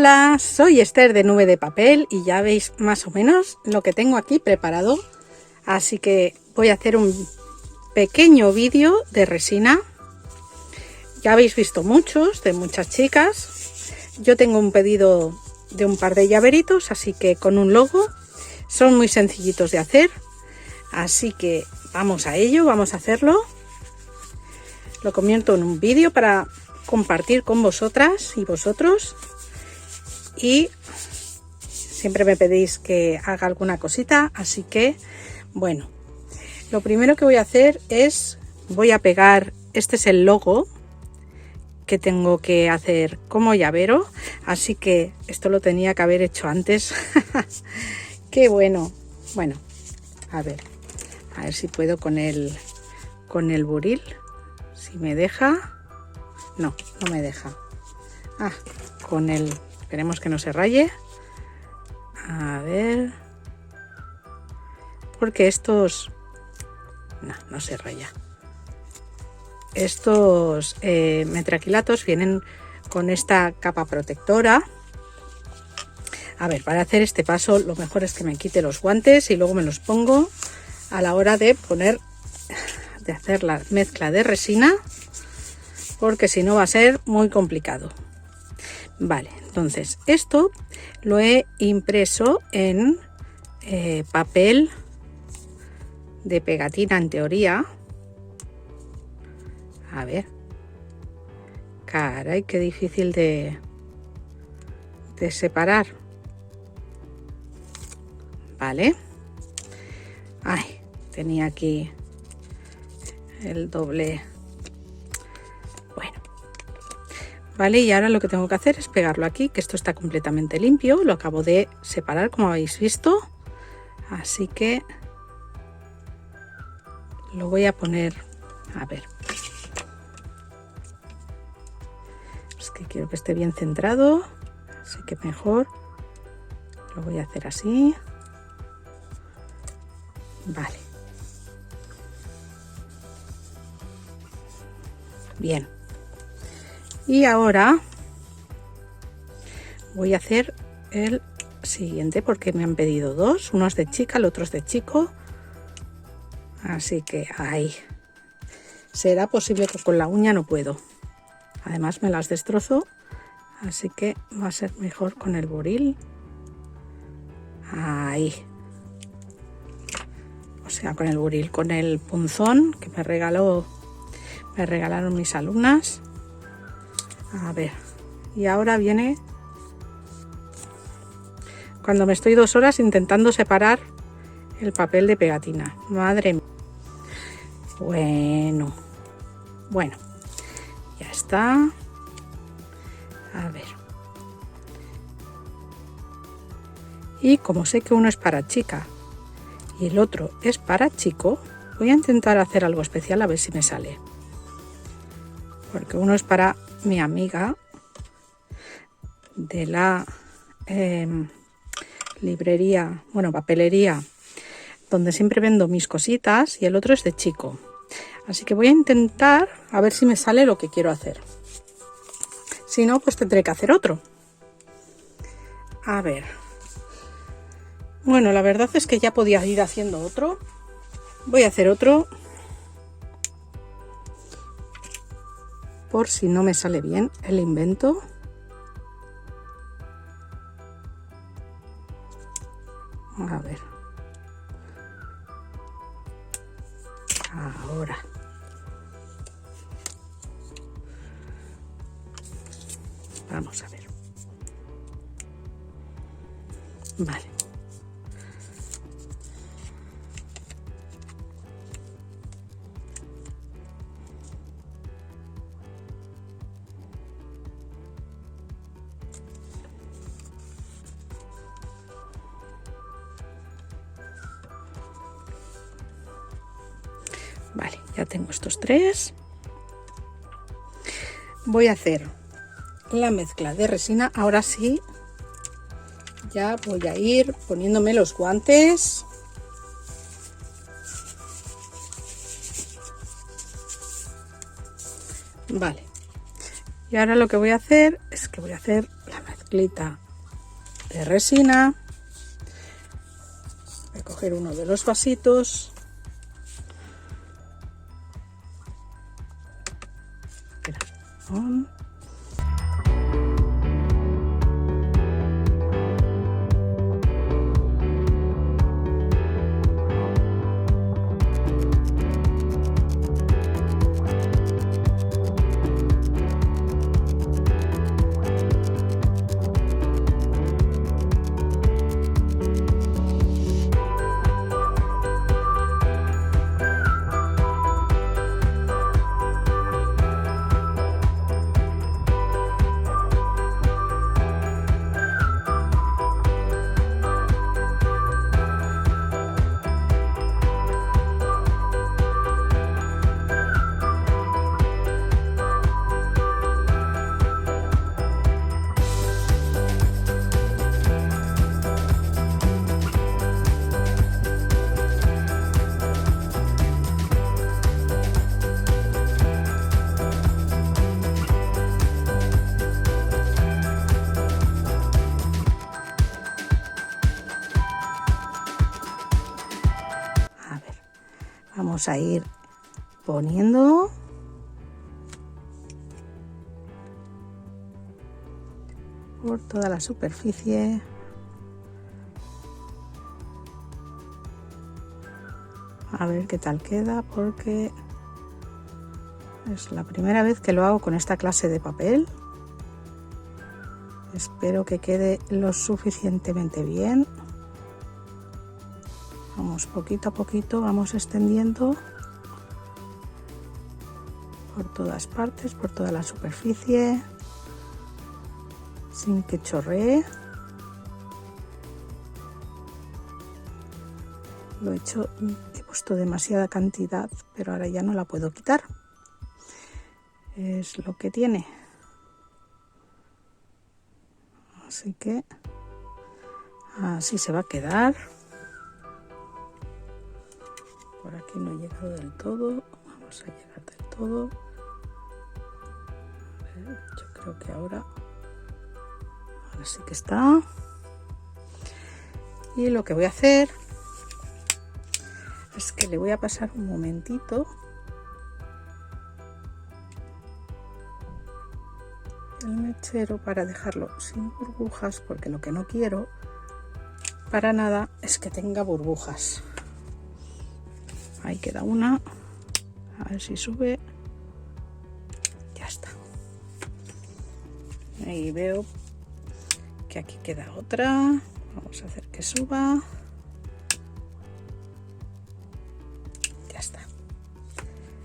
Hola, soy Esther de Nube de Papel y ya veis más o menos lo que tengo aquí preparado. Así que voy a hacer un pequeño vídeo de resina. Ya habéis visto muchos, de muchas chicas. Yo tengo un pedido de un par de llaveritos, así que con un logo. Son muy sencillitos de hacer. Así que vamos a ello, vamos a hacerlo. Lo convierto en un vídeo para compartir con vosotras y vosotros. Y siempre me pedís que haga alguna cosita, así que bueno, lo primero que voy a hacer es voy a pegar, este es el logo que tengo que hacer como llavero, así que esto lo tenía que haber hecho antes. Qué bueno. Bueno, a ver si puedo con el buril, si me deja. No me deja. Con el, esperemos que no se raye. A ver, porque estos no se raya. Estos metraquilatos vienen con esta capa protectora. A ver, para hacer este paso lo mejor es que me quite los guantes y luego me los pongo a la hora de hacer la mezcla de resina, porque si no va a ser muy complicado. Vale, entonces esto lo he impreso en papel de pegatina en teoría. A ver, caray, qué difícil de separar. Vale, ay, tenía aquí el doble. Vale, y ahora lo que tengo que hacer es pegarlo aquí, que esto está completamente limpio. Lo acabo de separar, como habéis visto. Así que lo voy a poner, a ver. Es que quiero que esté bien centrado, así que mejor lo voy a hacer así. Vale. Bien. Y ahora voy a hacer el siguiente, porque me han pedido dos, uno es de chica, el otro es de chico. Así que ahí. Será posible que con la uña no puedo. Además me las destrozo, así que va a ser mejor con el buril. Ahí. O sea, con el buril, con el punzón que me regalaron mis alumnas. A ver, y ahora viene cuando me estoy 2 horas intentando separar el papel de pegatina. Madre mía. Bueno, ya está. A ver. Y como sé que uno es para chica y el otro es para chico, voy a intentar hacer algo especial a ver si me sale. Porque uno es para mi amiga de la librería, bueno, papelería, donde siempre vendo mis cositas, y el otro es de chico. Así que voy a intentar a ver si me sale lo que quiero hacer. Si no, pues tendré que hacer otro. A ver. Bueno, la verdad es que ya podía ir haciendo otro. Voy a hacer otro. Por si no me sale bien el invento. A ver. Ahora. Vamos a ver. Vale. Vale, ya tengo estos 3. Voy a hacer la mezcla de resina. Ahora sí, ya voy a ir poniéndome los guantes. Vale, y ahora lo que voy a hacer es que voy a hacer la mezcla. mezclita de resina. Voy a coger uno de los vasitos. Vamos a ir poniendo por toda la superficie. A ver qué tal queda, porque es la primera vez que lo hago con esta clase de papel. Espero que quede lo suficientemente bien. Vamos poquito a poquito, vamos extendiendo por todas partes, por toda la superficie, sin que chorree. Lo he hecho, he puesto demasiada cantidad, pero ahora ya no la puedo quitar. Es lo que tiene. Así que así se va a quedar. Por aquí no he llegado del todo. Vamos a llegar del todo. A ver, yo creo que ahora sí que está. Y lo que voy a hacer es que le voy a pasar un momentito el mechero para dejarlo sin burbujas, porque lo que no quiero para nada es que tenga burbujas. Ahí queda una, a ver si sube. Ya está. Ahí veo que aquí queda otra. Vamos a hacer que suba. Ya está.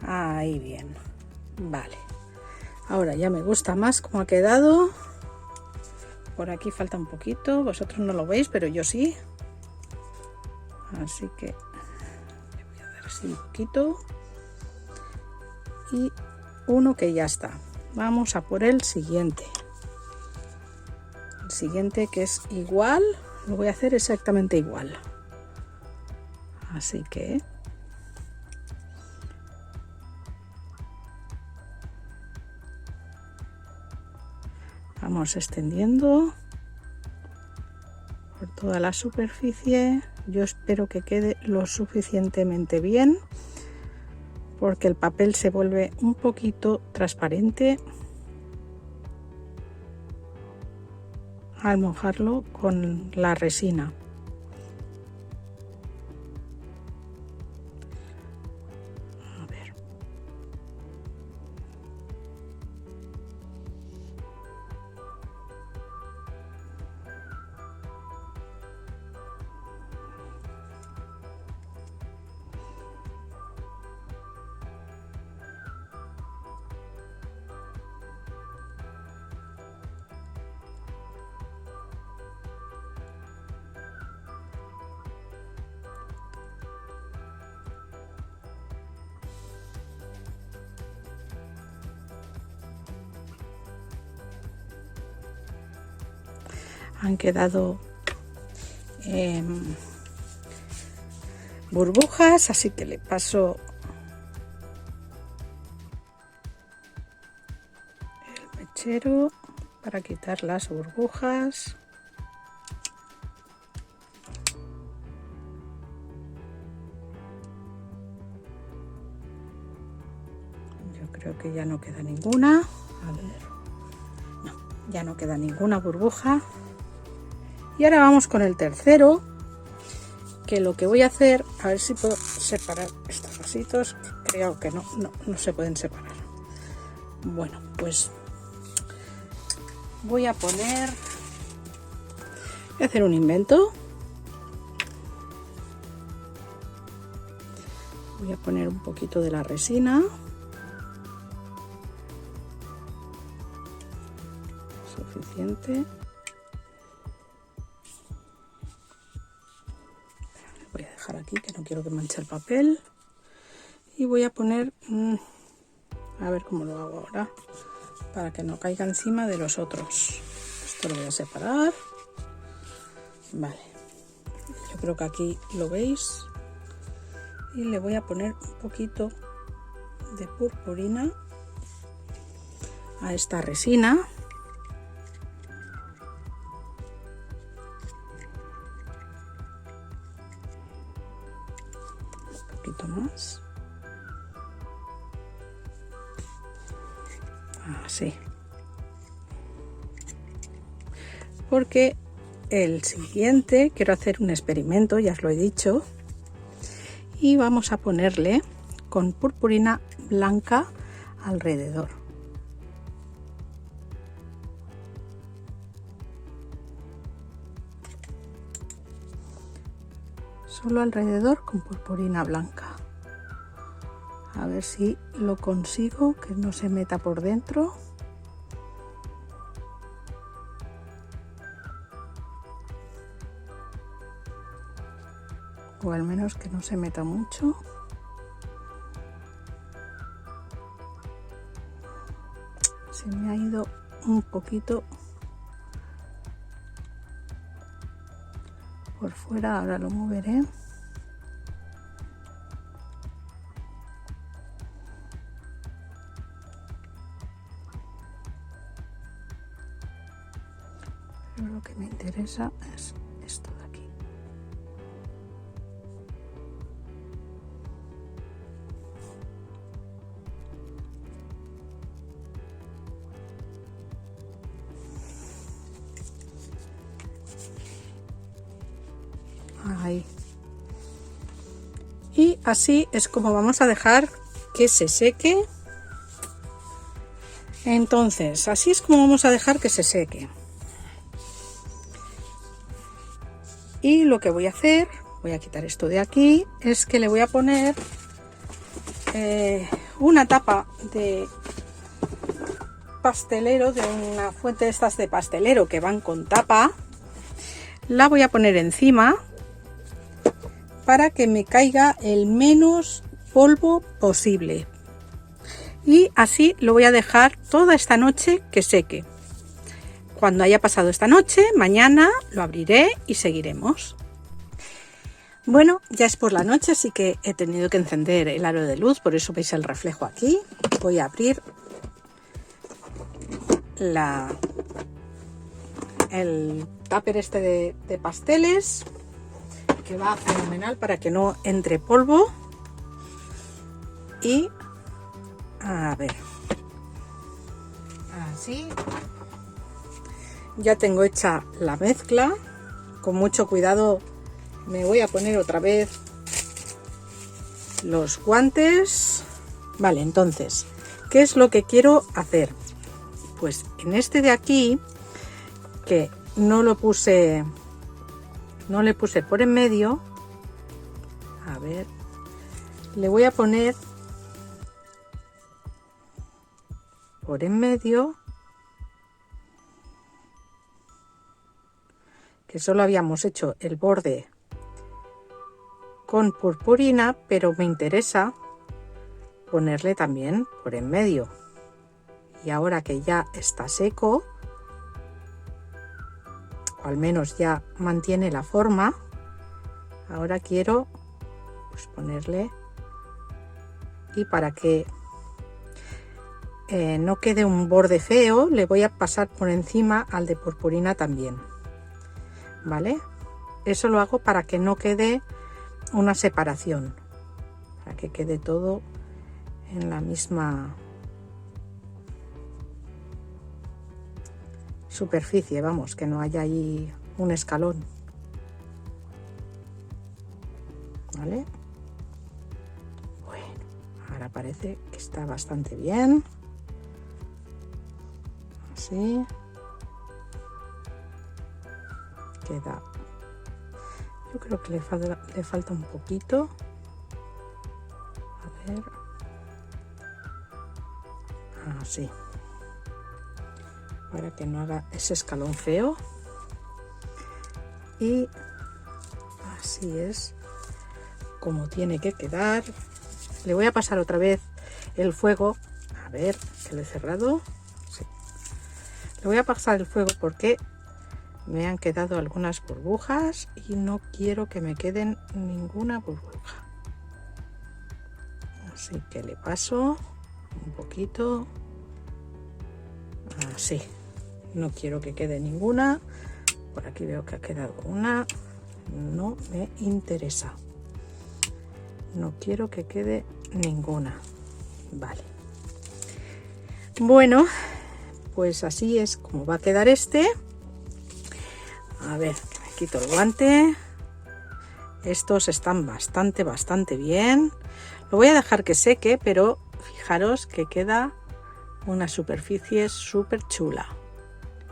Ahí bien. Vale. Ahora ya me gusta más cómo ha quedado. Por aquí falta un poquito. Vosotros no lo veis, pero yo sí. Así que así un poquito, y uno que ya está. Vamos a por el siguiente que es igual, lo voy a hacer exactamente igual, así que vamos extendiendo por toda la superficie. Yo espero que quede lo suficientemente bien, porque el papel se vuelve un poquito transparente al mojarlo con la resina. A ver. Han quedado burbujas, así que le paso el mechero para quitar las burbujas. Yo creo que ya no queda ninguna. A ver, no, ya no queda ninguna burbuja. Y ahora vamos con el tercero, que lo que voy a hacer, a ver si puedo separar estos vasitos. Creo que no se pueden separar. Bueno, pues voy a hacer un invento. Voy a poner un poquito de la resina. Suficiente. Voy a dejar aquí, que no quiero que manche el papel. Y voy a poner, a ver cómo lo hago ahora, para que no caiga encima de los otros. Esto lo voy a separar. Vale, yo creo que aquí lo veis. Y le voy a poner un poquito de purpurina a esta resina. Un poquito más. Así. Porque el siguiente quiero hacer un experimento, ya os lo he dicho, y vamos a ponerle con purpurina blanca alrededor. Solo alrededor con purpurina blanca. A ver si lo consigo, que no se meta por dentro. O al menos que no se meta mucho. Se me ha ido un poquito por fuera, ahora lo moveré. Pero lo que me interesa es esto de aquí. Ahí. Y así es como vamos a dejar que se seque. Entonces, así es como vamos a dejar que se seque. Y lo que voy a hacer, voy a quitar esto de aquí, es que le voy a poner una tapa de pastelero, de una fuente de estas de pastelero que van con tapa. La voy a poner encima para que me caiga el menos polvo posible. Y así lo voy a dejar toda esta noche que seque. Cuando haya pasado esta noche, mañana lo abriré y seguiremos. Bueno, ya es por la noche, así que he tenido que encender el aro de luz, por eso veis el reflejo aquí. Voy a abrir el tupper este de pasteles, que va fenomenal para que no entre polvo. Y a ver, así ya tengo hecha la mezcla. Con mucho cuidado me voy a poner otra vez los guantes. Vale, entonces, ¿qué es lo que quiero hacer? Pues en este de aquí, que no le puse por en medio, a ver, le voy a poner por en medio, que solo habíamos hecho el borde con purpurina, pero me interesa ponerle también por en medio. Y ahora que ya está seco, o al menos ya mantiene la forma, ahora quiero pues ponerle, y para que no quede un borde feo, le voy a pasar por encima al de purpurina también, ¿vale? Eso lo hago para que no quede una separación, para que quede todo en la misma superficie, vamos, que no haya ahí un escalón, ¿vale? Bueno, ahora parece que está bastante bien. Así queda. Yo creo que le falta un poquito. A ver. Así. Para que no haga ese escalón feo. Y así es como tiene que quedar. Le voy a pasar otra vez el fuego. A ver, que lo he cerrado. Sí. Le voy a pasar el fuego porque me han quedado algunas burbujas y no quiero que me queden ninguna burbuja. Así que le paso un poquito. Así. No quiero que quede ninguna. Por aquí veo que ha quedado una. No me interesa. No quiero que quede ninguna. Vale. Bueno, pues así es como va a quedar este. A ver, me quito el guante. Estos están bastante bien. Lo voy a dejar que seque, pero fijaros que queda una superficie súper chula.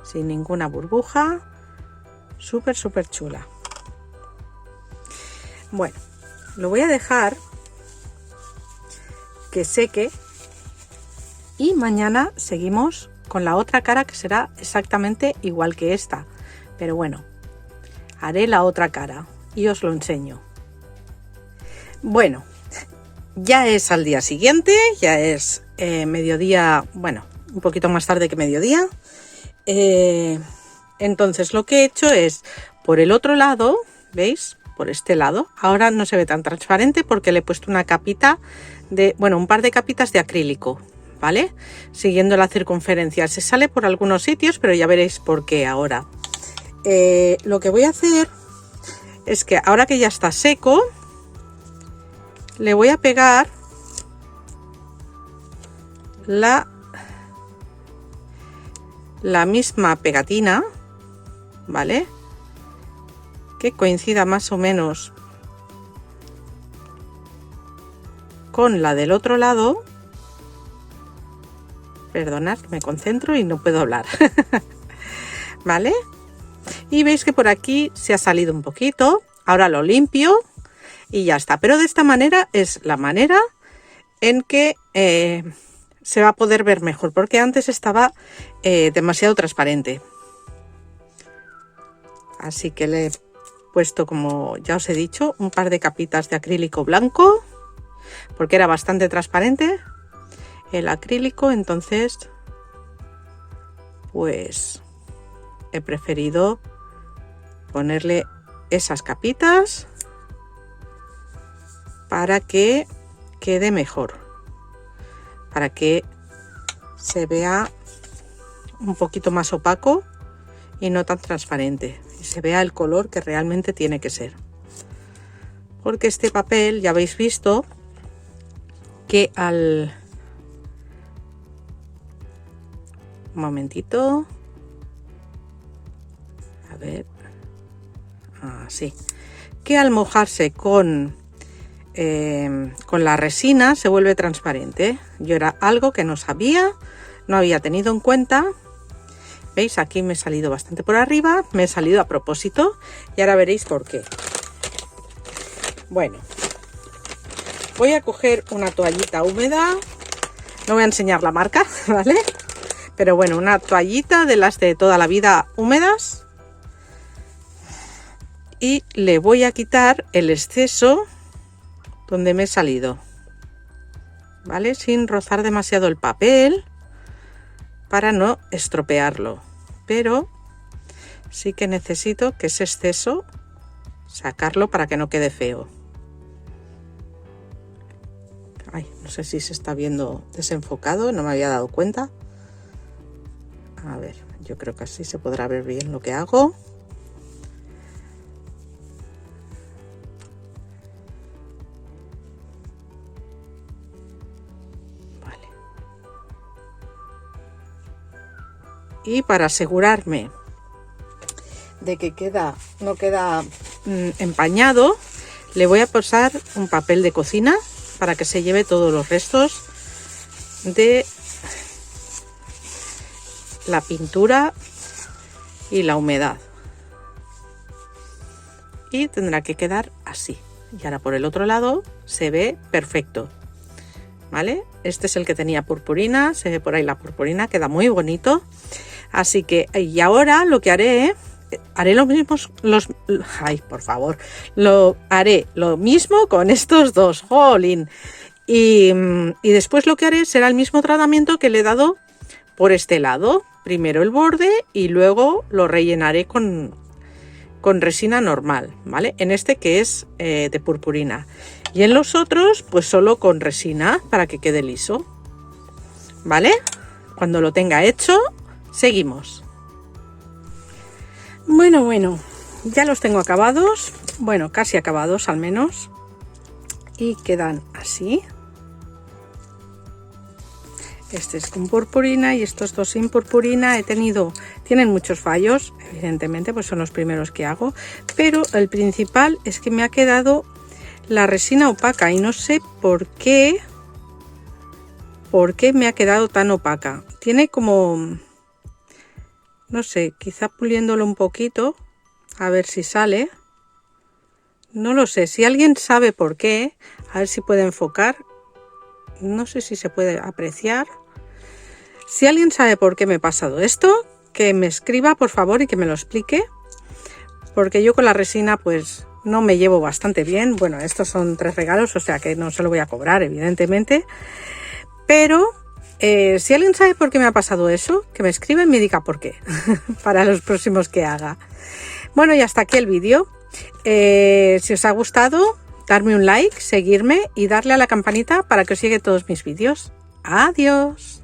Sin ninguna burbuja. Súper chula. Bueno, lo voy a dejar que seque y mañana seguimos con la otra cara, que será exactamente igual que esta, pero bueno, haré la otra cara y os lo enseño. Bueno, ya es al día siguiente, ya es mediodía, bueno, un poquito más tarde que mediodía. Entonces lo que he hecho es, por el otro lado, ¿veis? Por este lado, ahora no se ve tan transparente porque le he puesto una capita de, bueno, un par de capitas de acrílico, ¿vale? Siguiendo la circunferencia. Se sale por algunos sitios, pero ya veréis por qué ahora. Lo que voy a hacer es que ahora que ya está seco, le voy a pegar la misma pegatina, ¿vale? Que coincida más o menos con la del otro lado. Perdonad, me concentro y no puedo hablar. ¿Vale? Y veis que por aquí se ha salido un poquito. Ahora lo limpio y ya está. Pero de esta manera es la manera en que se va a poder ver mejor, porque antes estaba demasiado transparente. Así que le he puesto, como ya os he dicho, un par de capitas de acrílico blanco, porque era bastante transparente el acrílico. Entonces pues he preferido ponerle esas capitas para que quede mejor, para que se vea un poquito más opaco y no tan transparente, y se vea el color que realmente tiene que ser. Porque este papel, ya habéis visto que al... Un momentito. A ver. Así. Que al mojarse con la resina se vuelve transparente. Yo era algo que no sabía, no había tenido en cuenta. ¿Veis? Aquí me he salido bastante por arriba, me he salido a propósito y ahora veréis por qué. Bueno, voy a coger una toallita húmeda, no voy a enseñar la marca, ¿vale? Pero bueno, una toallita de las de toda la vida húmedas, y le voy a quitar el exceso donde me he salido, ¿vale? Sin rozar demasiado el papel para no estropearlo, pero sí que necesito que ese exceso sacarlo para que no quede feo. Ay, no sé si se está viendo desenfocado, no me había dado cuenta. A ver, yo creo que así se podrá ver bien lo que hago. Vale. Y para asegurarme de que no queda empañado, le voy a pasar un papel de cocina para que se lleve todos los restos de la pintura y la humedad. Y tendrá que quedar así. Y ahora por el otro lado se ve perfecto. ¿Vale? Este es el que tenía purpurina, se ve por ahí la purpurina, queda muy bonito. Así que, y ahora lo que haré lo mismo, haré lo mismo con estos dos, jolín. Y después lo que haré será el mismo tratamiento que le he dado por este lado. Primero el borde y luego lo rellenaré con resina normal, ¿vale? En este que es de purpurina. Y en los otros, pues solo con resina para que quede liso, ¿vale? Cuando lo tenga hecho, seguimos. Bueno, ya los tengo acabados, bueno, casi acabados al menos, y quedan así. Este es con purpurina y estos dos sin purpurina. Tienen muchos fallos, evidentemente, pues son los primeros que hago, pero el principal es que me ha quedado la resina opaca y no sé por qué me ha quedado tan opaca. Tiene como, no sé, quizá puliéndolo un poquito, a ver si sale. No lo sé, si alguien sabe por qué, a ver si puede enfocar. No sé si se puede apreciar. Si alguien sabe por qué me ha pasado esto, que me escriba por favor y que me lo explique. Porque yo con la resina pues no me llevo bastante bien. Bueno, estos son 3 regalos, o sea que no se lo voy a cobrar, evidentemente. Pero si alguien sabe por qué me ha pasado eso, que me escriba y me diga por qué. Para los próximos que haga. Bueno, y hasta aquí el vídeo. Si os ha gustado, darme un like, seguirme y darle a la campanita para que os llegue todos mis vídeos. Adiós.